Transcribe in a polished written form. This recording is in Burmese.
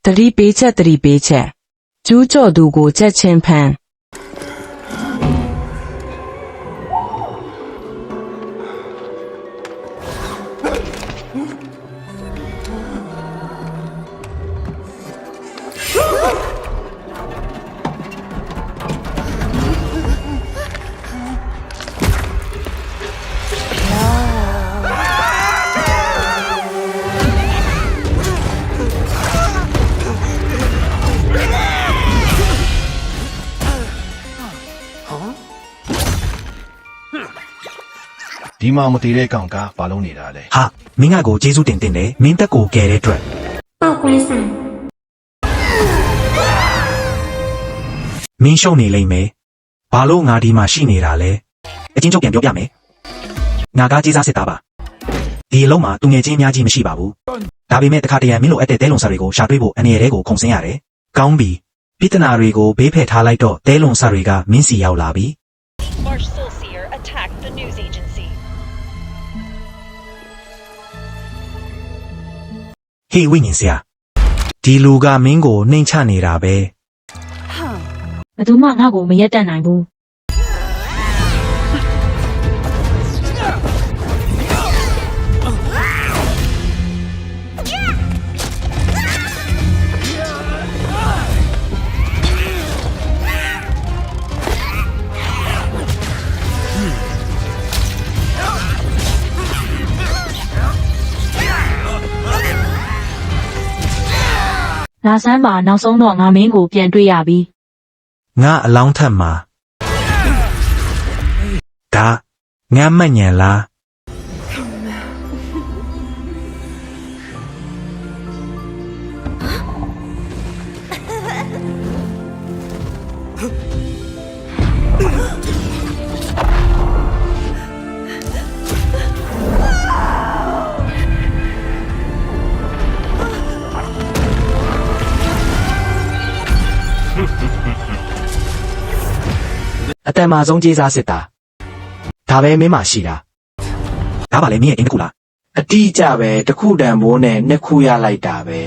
သတိပေးချက်ကျူးကျော်သူကိုချက်ချင်းဖမ်း ဒီမှာမတည်တဲ့ကောင်ကဘာလုံးနေတာလဲ ဟာမင်းကကိုကျေးဇူးတင်တယ်မင်းတက်ကိုကယ်တဲ့အတွက် ပေါက်ကွဲဆန် မင်းရှုံနေလိမ့်မယ်ဘာလို့ငါဒီမှာရှိနေတာလဲအချင်းချုပ်ပြန်ပြောပြမယ်ငါကကျေးစားစစ်သားပါဒီအလုံးမှာသူငယ်ချင်းအများကြီးမရှိပါဘူးဒါပေမဲ့တခါတရံမင်းလိုအပ်တဲ့တဲလွန်ဆာတွေကိုရှာတွေ့ဖို့အနေရဲကိုခုံစင်းရတယ်ကောင်းပြီပြဿနာတွေကိုဘေးဖယ်ထားလိုက်တော့တဲလွန်ဆာတွေကမင်းစီရောက်လာပြီ Marsh Solseer attacked the news agency. ဟေးဝိညာဉ်ဆရာဒီလူကမင်းကိုနှိမ်ချနေတာပဲ ဘယ်သူမှငါ့ကိုမရက်တတ်နိုင်ဘူး လာစမ်းပါနောက်ဆုံးတော့ငါမင်းကိုပြန်တွေ့ရပြီ ငါအလောင်းထက်မှာဒါငါမှတ်ညံလား အတန်မာဆုံးကြေးစားစစ်တာဒါပဲမင်းမှရှိတာဒါပါလေမင်းရဲ့အင်းတစ်ခုလားအတိအကျပဲတစ်ခုတန်မိုးနဲ့နှစ်ခုရလိုက်တာပဲ